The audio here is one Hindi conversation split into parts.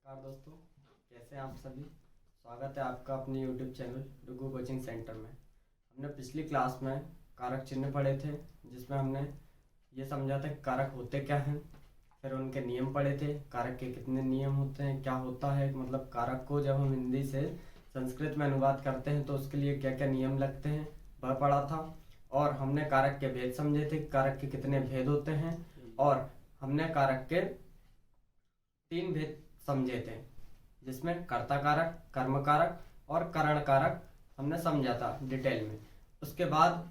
नमस्कार दोस्तों, कैसे हैं आप सभी। स्वागत है आपका अपने YouTube चैनल डुगू कोचिंग सेंटर में। हमने पिछली क्लास में कारक चिन्ह पढ़े थे, जिसमें हमने ये समझा था कि कारक होते क्या हैं, फिर उनके नियम पढ़े थे, कारक के कितने नियम होते हैं, क्या होता है, मतलब कारक को जब हम हिंदी से संस्कृत में अनुवाद करते हैं तो उसके लिए क्या क्या नियम लगते हैं वह पढ़ा था। और हमने कारक के भेद समझे थे, कारक के कितने भेद होते हैं, और हमने कारक के 3 भेद समझे थे, जिसमें कर्ता कारक, कर्म कारक और करण कारक हमने समझा था डिटेल में। उसके बाद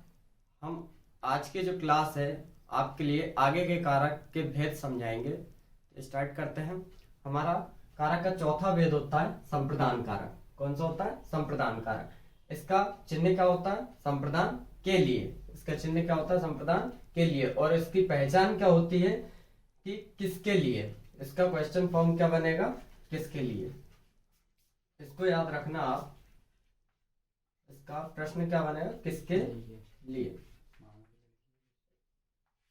हम आज की जो क्लास है आपके लिए आगे के कारक के भेद समझाएंगे। स्टार्ट करते हैं। हमारा कारक का चौथा भेद होता है संप्रदान कारक। कौन सा होता है? संप्रदान कारक। इसका चिन्ह क्या होता है? संप्रदान के लिए। इसका चिन्ह क्या होता है? संप्रदान के लिए। और इसकी पहचान क्या होती है कि किसके लिए। इसका क्वेश्चन फॉर्म क्या बनेगा? किसके लिए। इसको याद रखना आप। इसका प्रश्न क्या बनेगा? किसके लिए।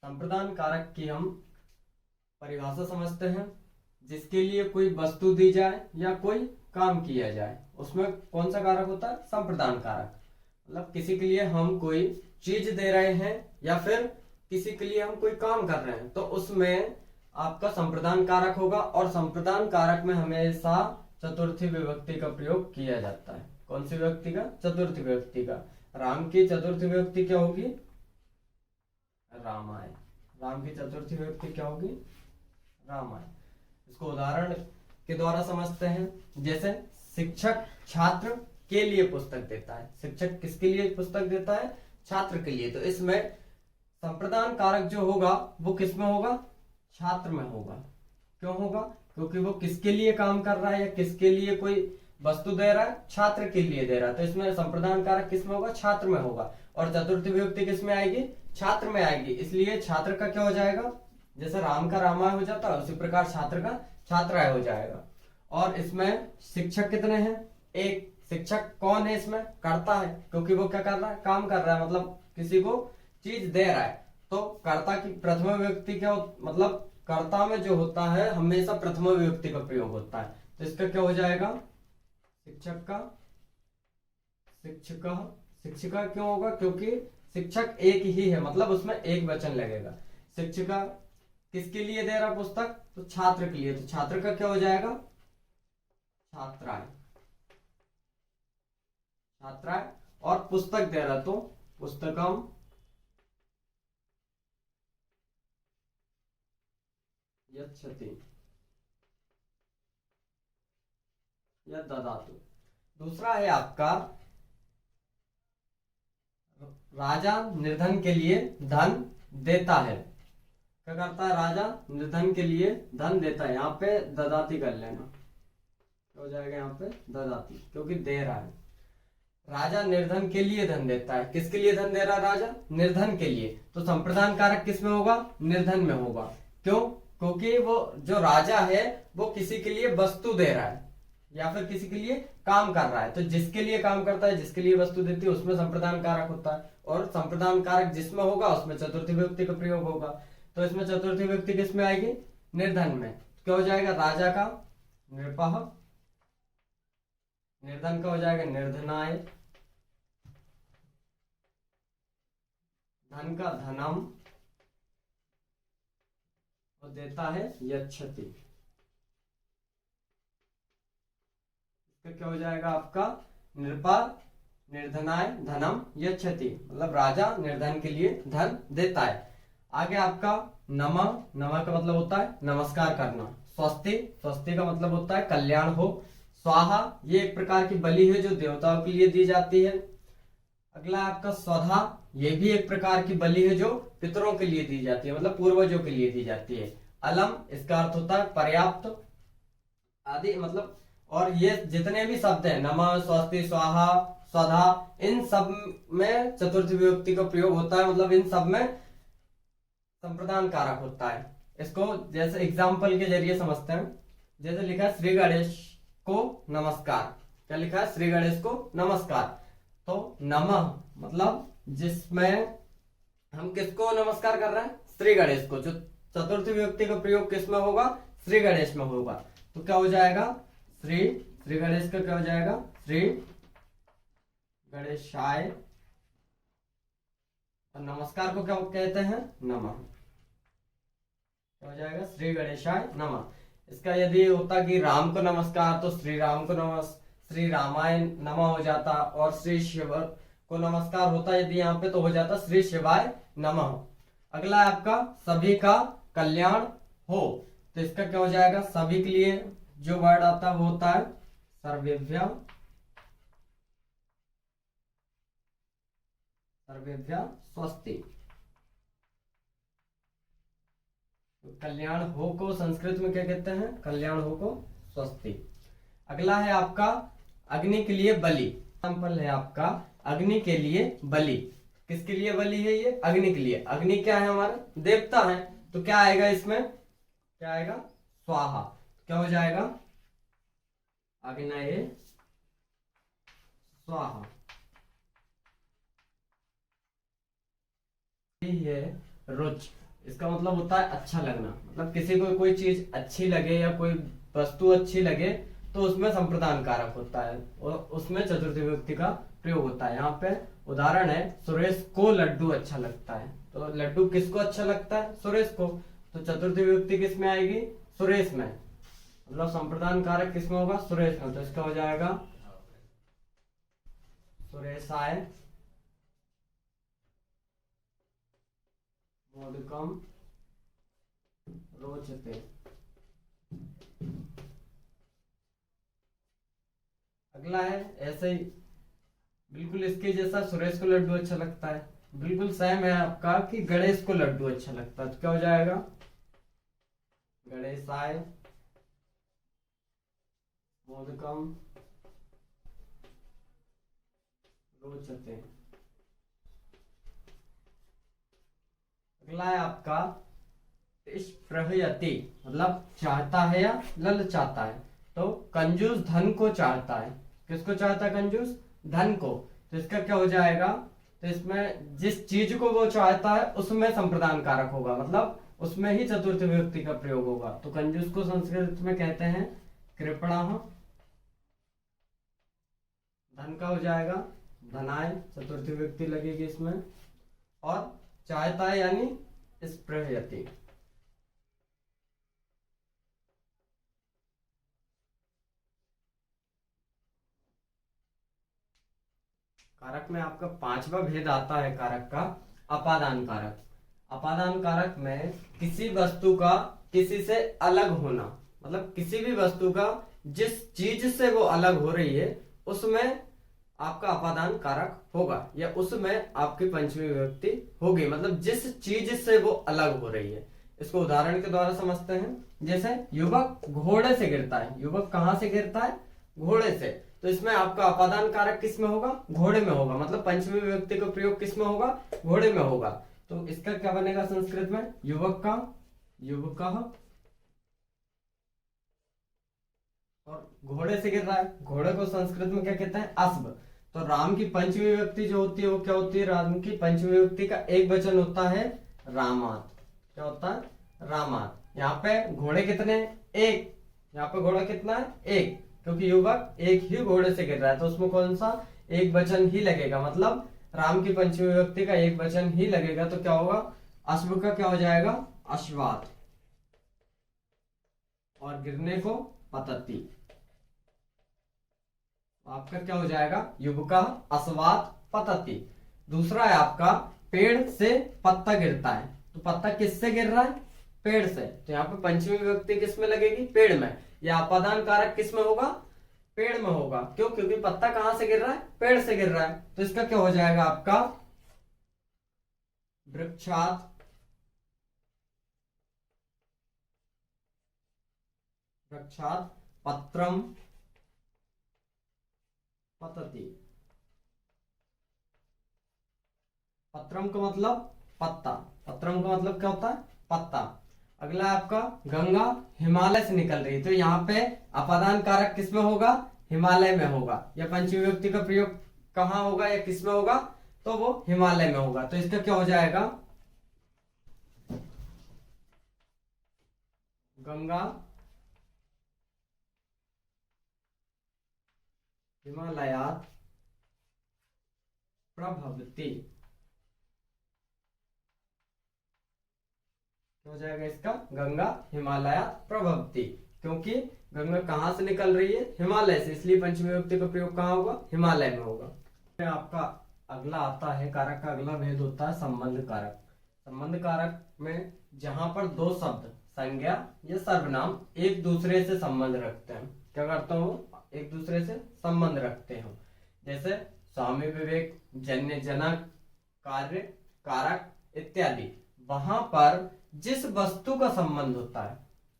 संप्रदान कारक की हम परिभाषा समझते हैं। जिसके लिए कोई वस्तु दी जाए या कोई काम किया जाए, उसमें कौन सा कारक होता है? संप्रदान कारक। मतलब किसी के लिए हम कोई चीज दे रहे हैं या फिर किसी के लिए हम कोई काम कर रहे हैं, तो उसमें आपका संप्रदान कारक होगा। और संप्रदान कारक में हमेशा चतुर्थी विभक्ति का प्रयोग किया जाता है। कौन सी विभक्ति का? चतुर्थी विभक्ति का। राम की चतुर्थी विभक्ति क्या होगी? रामाय। राम की चतुर्थी विभक्ति क्या होगी? रामाय। इसको उदाहरण के द्वारा समझते हैं। जैसे शिक्षक छात्र के लिए पुस्तक देता है। शिक्षक किसके लिए पुस्तक देता है? छात्र के लिए। तो इसमें संप्रदान कारक जो होगा वो किसमें होगा? छात्र में होगा। क्यों होगा? क्योंकि वो किसके लिए काम कर रहा है या किसके लिए कोई वस्तु दे रहा है? छात्र के लिए दे रहा है। तो इसमें संप्रदान कारक किसमें होगा? छात्र में होगा। और चतुर्थी विभक्ति किसमें आएगी? छात्र में आएगी। इसलिए छात्र का क्या हो जाएगा? जैसे राम का रामाय हो जाता है, उसी प्रकार छात्र का छात्राय हो जाएगा। और इसमें शिक्षक कितने हैं? एक। शिक्षक कौन है? इसमें कर्ता है, क्योंकि वो क्या कर रहा है? काम कर रहा है, मतलब किसी को चीज दे रहा है। तो कर्ता की प्रथम विभक्ति क्या मतलब कर्ता में जो होता है हमेशा प्रथम विभक्ति का प्रयोग होता है। तो इसका क्या हो जाएगा? शिक्षक का शिक्षिका। शिक्षिका क्यों होगा? क्योंकि शिक्षक एक ही है, मतलब उसमें एक वचन लगेगा। शिक्षिका किसके लिए दे रहा पुस्तक? तो छात्र के लिए। तो छात्र का क्या हो जाएगा? छात्राय। छात्राय। और पुस्तक दे रहा तो पुस्तकम यच्छति यद्ददातु। दूसरा है आपका राजा निर्धन के लिए धन देता है। क्या करता है? राजा निर्धन के लिए धन देता है। यहाँ पे ददाती कर लेना, क्या हो जाएगा? यहाँ पे ददाती, क्योंकि दे रहा है। राजा निर्धन के लिए धन देता है। किसके लिए धन दे रहा है? राजा निर्धन के लिए। तो संप्रदान कारक किसमें होगा? निर्धन में होगा। क्यों? क्योंकि वो जो राजा है वो किसी के लिए वस्तु दे रहा है या फिर किसी के लिए काम कर रहा है। तो जिसके लिए काम करता है, जिसके लिए वस्तु देती है, उसमें संप्रदान कारक होता है। और संप्रदान कारक जिसमें होगा उसमें चतुर्थी विभक्ति का प्रयोग होगा। तो इसमें चतुर्थी विभक्ति किसमें आएगी? निर्धन में। क्या हो जाएगा? राजा का नृपः, निर्धन का हो जाएगा निर्धनाय, धन का धनम, और देता है यच्छति। इसका क्या हो जाएगा? आपका नृपा निर्धनाय धनम यच्छति, मतलब राजा निर्धन के लिए धन देता है। आगे आपका नमः। नमः का मतलब होता है नमस्कार करना। स्वस्ति। स्वस्ति का मतलब होता है कल्याण हो। स्वाहा, ये एक प्रकार की बलि है जो देवताओं के लिए दी जाती है। अगला आपका स्वधा, ये भी एक प्रकार की बलि है जो पितरों के लिए दी जाती है, मतलब पूर्वजों के लिए दी जाती है। अलम, इसका अर्थ होता है पर्याप्त आदि, मतलब। और ये जितने भी शब्द हैं, नमः, स्वस्ति, स्वाहा, स्वधा, इन सब में चतुर्थी विभक्ति का प्रयोग होता है, मतलब इन सब में संप्रदान कारक होता है। इसको जैसे एग्जाम्पल के जरिए समझते हैं। जैसे लिखा है श्री गणेश को नमस्कार। क्या लिखा है? श्री गणेश को नमस्कार। तो नमः मतलब जिसमें हम किसको नमस्कार कर रहे हैं? श्री गणेश को। जो चतुर्थी विभक्ति का प्रयोग किसमें होगा? श्री गणेश में होगा। तो क्या हो जाएगा श्री, श्री गणेश का क्या हो जाएगा श्री गणेशाय। और नमस्कार को क्या कहते हैं नमः, क्या हो जाएगा श्री गणेशाय नमः। इसका यदि होता कि राम को नमस्कार तो श्री राम को श्री रामाय नमः हो जाता, और श्री शिव को नमस्कार होता यदि यहाँ पे तो हो जाता श्री शिवाय नमः। अगला है आपका सभी का कल्याण हो, तो इसका क्या हो जाएगा सभी के लिए जो वर्ड आता है वो होता है सर्वेभ्यः, सर्वेभ्यः स्वस्ति। तो कल्याण हो को संस्कृत में क्या कहते हैं कल्याण हो को स्वस्ति। अगला है आपका अग्नि के लिए बलि, एग्जाम्पल है आपका अग्नि के लिए बलि। किसके लिए बलि है ये अग्नि के लिए। अग्नि क्या है हमारा देवता है, तो क्या आएगा इसमें क्या आएगा स्वाहा, क्या हो जाएगा अग्नये स्वाहा। है रुच, इसका मतलब होता है अच्छा लगना, मतलब किसी को कोई चीज अच्छी लगे या कोई वस्तु अच्छी लगे तो उसमें संप्रदान कारक होता है और उसमें चतुर्थी विभक्ति का प्रयोग होता है। यहाँ पे उदाहरण है सुरेश को लड्डू अच्छा लगता है, तो लड्डू किसको अच्छा लगता है सुरेश को, तो चतुर्थी विभक्ति किस में आएगी सुरेश में, मतलब संप्रदान कारक किस में होगा सुरेश में, तो इसका हो जाएगा सुरेशाय मोदकम रोचते। अगला है ऐसे ही बिल्कुल इसके जैसा सुरेश को लड्डू अच्छा लगता है, बिल्कुल सेम है आपका कि गणेश को लड्डू अच्छा लगता है, तो क्या हो जाएगा गणेशाय मोदकम रोचते। अगला है आपका स्पृहयति, मतलब चाहता है या ललचाता है, तो कंजूस धन को चाहता है। किसको चाहता है कंजूस धन को, तो इसका क्या हो जाएगा, तो इसमें जिस चीज को वो चाहता है उसमें संप्रदान कारक होगा, मतलब उसमें ही चतुर्थ विभक्ति का प्रयोग होगा। तो कंजूस को संस्कृत में कहते हैं कृपणः, धन का हो जाएगा धनाय, चतुर्थी विभक्ति लगेगी इसमें, और चाहता है यानी स्पृहयति। कारक में आपका पांचवा भेद आता है कारक का अपादान कारक। अपादान कारक में किसी वस्तु का किसी से अलग होना, मतलब किसी भी वस्तु का जिस चीज से वो अलग हो रही है उसमें आपका अपादान कारक होगा, या उसमें आपकी पंचमी विभक्ति होगी, मतलब जिस चीज से वो अलग हो रही है। इसको उदाहरण के द्वारा समझते हैं, जैसे युवक घोड़े से गिरता है, युवक कहां से गिरता है घोड़े से, तो इसमें आपका अपादान कारक किस में होगा घोड़े में होगा, मतलब पंचमी विभक्ति का प्रयोग किस में होगा घोड़े में होगा। तो इसका क्या बनेगा संस्कृत में युवक का युवकः, और घोड़े से गिर रहा है, घोड़े को संस्कृत में क्या कहते हैं अश्व। तो राम की पंचमी विभक्ति जो होती है वो क्या होती है, राम की पंचमी विभक्ति का एक वचन होता है रामात, क्या होता है रामात। यहाँ पे घोड़े कितने एक, यहाँ पे घोड़ा कितना है एक, क्योंकि युवक एक ही घोड़े से गिर रहा है तो उसमें कौन सा एक वचन ही लगेगा, मतलब राम की पंचमी विभक्ति का एक वचन ही लगेगा, तो क्या होगा अश्व का क्या हो जाएगा अश्वात, और गिरने को पतति, आपका क्या हो जाएगा युवका अस्वात पतति। दूसरा है आपका पेड़ से पत्ता गिरता है, तो पत्ता किससे गिर रहा है पेड़ से, तो यहाँ पे पंचमी विभक्ति किस में लगेगी पेड़ में, या अपादान कारक किस में होगा पेड़ में होगा, क्यों क्योंकि पत्ता कहां से गिर रहा है पेड़ से गिर रहा है। तो इसका क्या हो जाएगा आपका वृक्षात वृक्षात पत्रम पतति। पत्रम का मतलब पत्ता, पत्रम का मतलब क्या होता है पत्ता। अगला आपका गंगा हिमालय से निकल रही, तो यहाँ पे अपादान कारक किसमें होगा हिमालय में होगा, या पंचमी विभक्ति का प्रयोग कहाँ होगा या किसमें होगा, तो वो हिमालय में होगा। तो इसका क्या हो जाएगा गंगा हिमालयात प्रभवती। क्या हो जाएगा इसका? गंगा हिमालयात प्रभवती, क्योंकि गंगा कहाँ से निकल रही है? हिमालय से, इसलिए पंचमी विभक्ति का प्रयोग कहाँ होगा? हिमालय में होगा। फिर आपका अगला आता है, कारक का अगला भेद होता है संबंध कारक। संबंध कारक में जहां पर दो शब्द, संज्ञा या सर्वनाम, एक दूसरे से संबंध रखते हैं, क्या करता हूँ? एक दूसरे से संबंध रखते हैं। जैसे स्वामी विवेक, जन्य जनक, कार्य, कारक इत्यादि। वहां पर जिस वस्तु का संबंध होता है,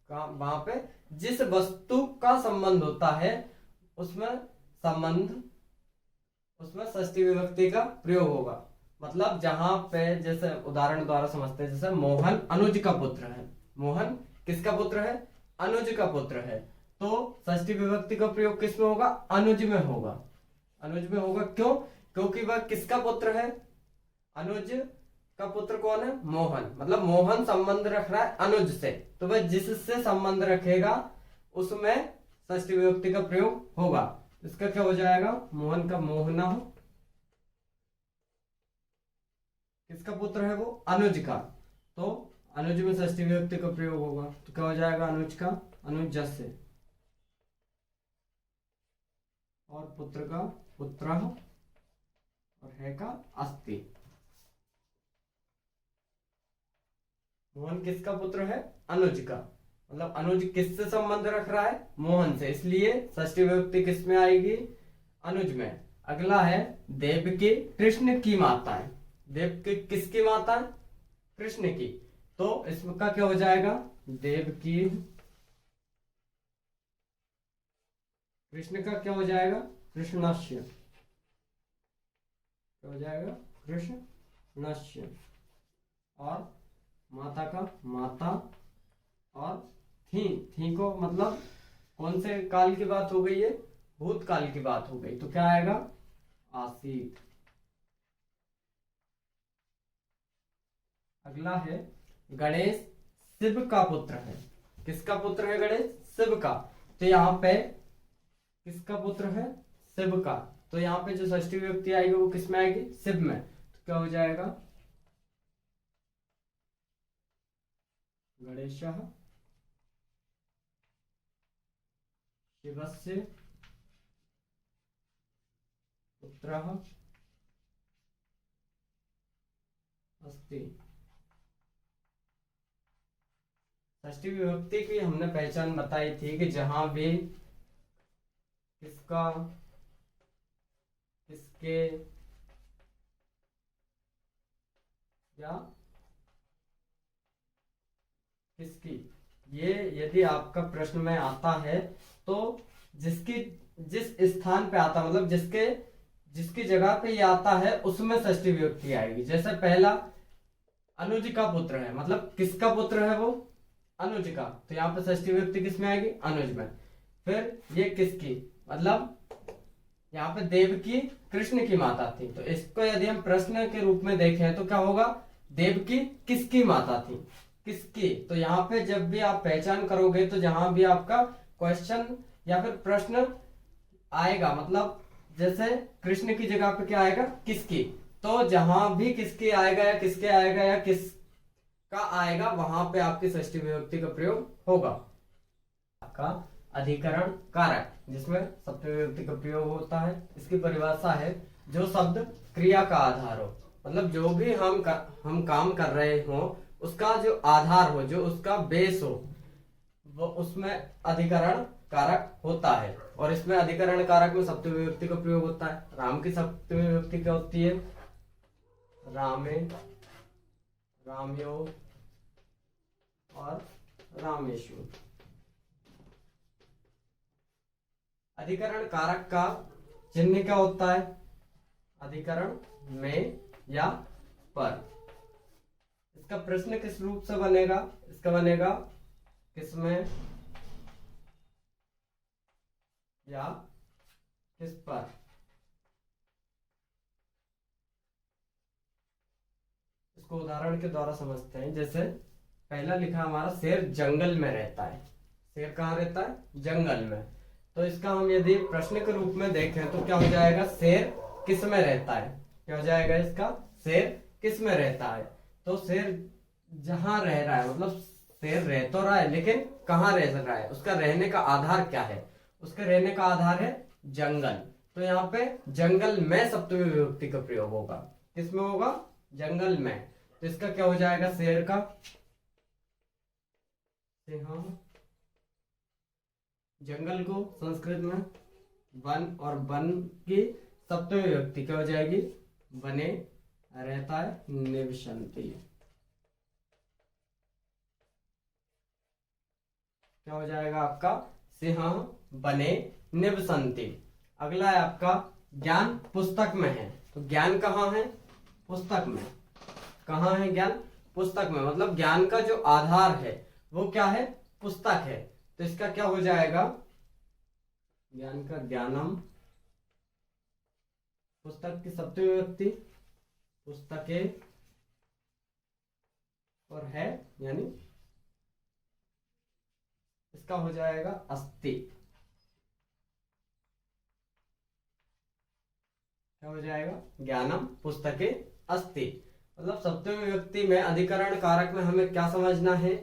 वहां पे जिस वस्तु का संबंध होता है उसमें संबंध, उसमें षष्ठी विभक्ति का प्रयोग होगा। मतलब जहां पे, जैसे उदाहरण द्वारा समझते हैं, जैसे मोहन अनुज का पुत्र है। मोहन किसका पुत्र है? अनुज का पुत्र है। तो षष्ठी विभक्ति का प्रयोग किस में होगा? अनुज में होगा। अनुज में होगा, क्यों? क्योंकि वह किसका पुत्र है? अनुज का पुत्र कौन है? मोहन। मतलब मोहन संबंध रख रहा है अनुज से, तो वह जिससे संबंध रखेगा उसमें षष्ठी विभक्ति का प्रयोग होगा। इसका क्या हो जाएगा? मोहन का मोहना, किसका पुत्र है वो? अनुज का। तो अनुज में षष्ठी विभक्ति का प्रयोग होगा, तो क्या हो जाएगा? अनुज का अनुजस्य, और पुत्र का पुत्रः, और है का अस्ति। मोहन किसका पुत्र है? अनुज का। मतलब अनुज किससे संबंध रख रहा है? मोहन से, इसलिए षष्ठी विभक्ति किस में आएगी? अनुज में। अगला है देवकी कृष्ण की माताएं। देवकी किसकी माता है? कृष्ण की। तो इसका क्या हो जाएगा? देवकी, कृष्ण का क्या हो जाएगा? कृष्णस्य। क्या हो जाएगा? कृष्णस्य। और माता का माता, और थी को मतलब कौन से काल की बात हो गई है? भूतकाल की बात हो गई, तो क्या आएगा? आसीत। अगला है गणेश शिव का पुत्र है। किसका पुत्र है गणेश? शिव का। तो यहाँ पे किसका पुत्र है? शिव का। तो यहाँ पे जो षष्ठी विभक्ति आएगी वो किस में आएगी? शिव में। तो क्या हो जाएगा? गणेशः शिवस्य पुत्रः अस्ति। षष्ठी विभक्ति की हमने पहचान बताई थी कि जहां भी किसका, किसके या किसकी, ये यदि आपका प्रश्न में आता है तो जिसकी, जिस स्थान पे आता, मतलब जिसकी जगह पे ये आता है उसमें षष्ठी विभक्ति आएगी। जैसे पहला अनुज का पुत्र है, मतलब किसका पुत्र है वो? अनुज का। तो यहाँ पे षष्ठी विभक्ति किस में आएगी? अनुज में। फिर ये किसकी, मतलब यहाँ पे देवकी कृष्ण की माता थी, तो इसको यदि हम प्रश्न के रूप में देखें तो क्या होगा? देवकी किसकी माता थी? किसकी। तो यहाँ पे जब भी आप पहचान करोगे तो जहां भी आपका क्वेश्चन या फिर प्रश्न आएगा, मतलब जैसे कृष्ण की जगह पे क्या आएगा? किसकी। तो जहां भी किसकी आएगा या किसके आएगा या किसका आएगा वहां पे आपकी षष्ठी विभक्ति का प्रयोग होगा। आपका अधिकरण कारक, जिसमें सप्तमी विभक्ति का प्रयोग होता है। इसकी परिभाषा है जो शब्द क्रिया का आधार हो, मतलब जो भी हम काम कर रहे हो उसका जो आधार हो, जो उसका बेस हो, वो उसमें अधिकरण कारक होता है। और इसमें अधिकरण कारक में सप्तमी विभक्ति का प्रयोग होता है। राम की सप्तमी विभक्ति क्या होती है? रामे, राम्यो और रामेशु। अधिकरण कारक का चिन्ह क्या होता है? अधिकरण में या पर। इसका प्रश्न किस रूप से बनेगा? इसका बनेगा किसमें या किस पर। इसको उदाहरण के द्वारा समझते हैं। जैसे पहला लिखा हमारा, शेर जंगल में रहता है। शेर कहाँ रहता है? जंगल में। तो इसका हम यदि प्रश्न के रूप में देखें तो क्या हो जाएगा, शेर किस में रहता है। क्या हो जाएगा इसका, शेर किस में रहता है। तो शेर जहां रह रहा है, मतलब शेर रह तो रहा है लेकिन कहाँ रह रहा है, उसका रहने का आधार क्या है, उसके रहने का आधार है जंगल। तो यहाँ पे जंगल में सप्तमी विभक्ति का प्रयोग होगा। किसमें होगा, जंगल में। तो इसका क्या हो जाएगा, शेर का जंगल को संस्कृत में वन, और वन की सप्तमी विभक्ति क्या हो जाएगी, बने रहता है, निवसन्ति। क्या हो जाएगा आपका, सिंह बने निवसन्ति। अगला है आपका ज्ञान पुस्तक में है। तो ज्ञान कहाँ है, पुस्तक में। कहाँ है ज्ञान, पुस्तक में। मतलब ज्ञान का जो आधार है वो क्या है, पुस्तक है। तो इसका क्या हो जाएगा, ज्ञान का ज्ञानम, पुस्तक की सप्तमी विभक्ति पुस्तके, और है यानी इसका हो जाएगा अस्ति। क्या हो जाएगा, ज्ञानम पुस्तके अस्ति। मतलब सप्तमी विभक्ति में अधिकरण कारक में हमें क्या समझना है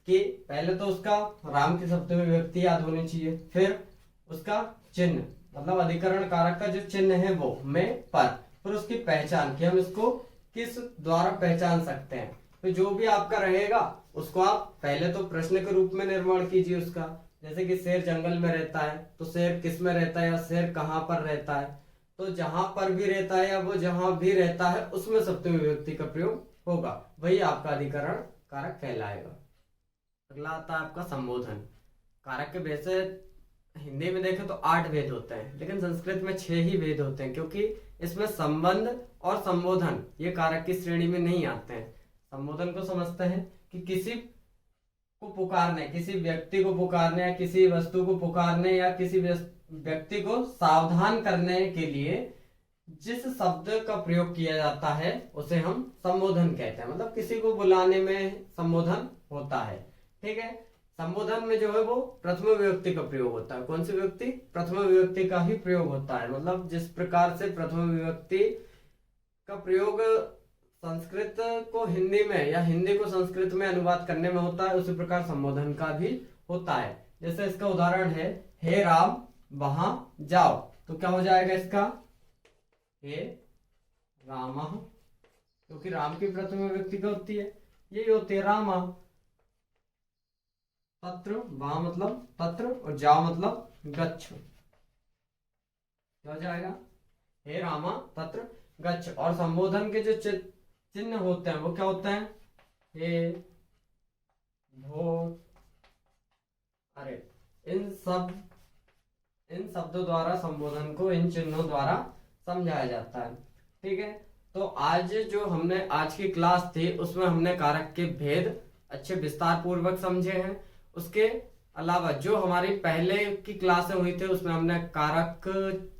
कि पहले तो उसका राम की सप्तमी विभक्ति याद होनी चाहिए, फिर उसका चिन्ह, मतलब अधिकरण कारक का जो चिन्ह है वो में पर, फिर उसकी पहचान कि हम इसको किस द्वारा पहचान सकते हैं। तो जो भी आपका रहेगा उसको आप पहले तो प्रश्न के रूप में निर्माण कीजिए उसका। जैसे कि शेर जंगल में रहता है, तो शेर किस में रहता है या शेर कहाँ पर रहता है। तो जहां पर भी रहता है या वो जहां भी रहता है उसमें सप्तमी विभक्ति का प्रयोग होगा, वही आपका अधिकरण कारक कहलाएगा। अगला आता है आपका संबोधन कारक के। वैसे हिंदी में देखें तो 8 भेद होते हैं, लेकिन संस्कृत में 6 ही भेद होते हैं, क्योंकि इसमें संबंध और संबोधन ये कारक की श्रेणी में नहीं आते हैं। संबोधन को समझते हैं कि किसी को पुकारने, किसी व्यक्ति को पुकारने या किसी वस्तु को पुकारने या किसी व्यक्ति को सावधान करने के लिए जिस शब्द का प्रयोग किया जाता है उसे हम संबोधन कहते हैं। मतलब किसी को बुलाने में संबोधन होता है, ठीक है। संबोधन में जो है वो प्रथम विभक्ति का प्रयोग होता है। कौन सी विभक्ति, प्रथम विभक्ति का ही प्रयोग होता है। मतलब जिस प्रकार से प्रथम विभक्ति का प्रयोग संस्कृत को हिंदी में या हिंदी को संस्कृत में अनुवाद करने में होता है, उसी प्रकार संबोधन का भी होता है। जैसे इसका उदाहरण है, हे राम वहां जाओ। तो क्या हो जाएगा इसका, हे राम, क्योंकि राम की प्रथम विभक्ति क्या होती है, यही होती है रामा। तत्र, वहां मतलब तत्र, और जाओ मतलब गच्छ। क्या हो जाएगा, हे रामा तत्र गच्छ। और संबोधन के जो चिन्ह होते हैं वो क्या होते हैं, हे, भो, अरे। इन शब्दों द्वारा संबोधन को इन चिन्हों द्वारा समझाया जाता है, ठीक है। तो आज जो हमने आज की क्लास थी उसमें हमने कारक के भेद अच्छे विस्तार पूर्वक समझे हैं। उसके अलावा जो हमारी पहले की क्लासें हुई थी उसमें हमने कारक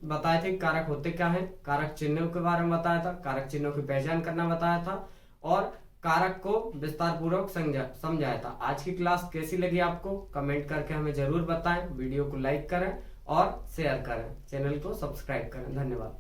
बताए थे, कारक होते क्या है, कारक चिन्हों के बारे में बताया था, कारक चिन्हों की पहचान करना बताया था, और कारक को विस्तार पूर्वक समझाया था। आज की क्लास कैसी लगी आपको कमेंट करके हमें जरूर बताएं। वीडियो को लाइक करें और शेयर करें, चैनल को सब्सक्राइब करें। धन्यवाद।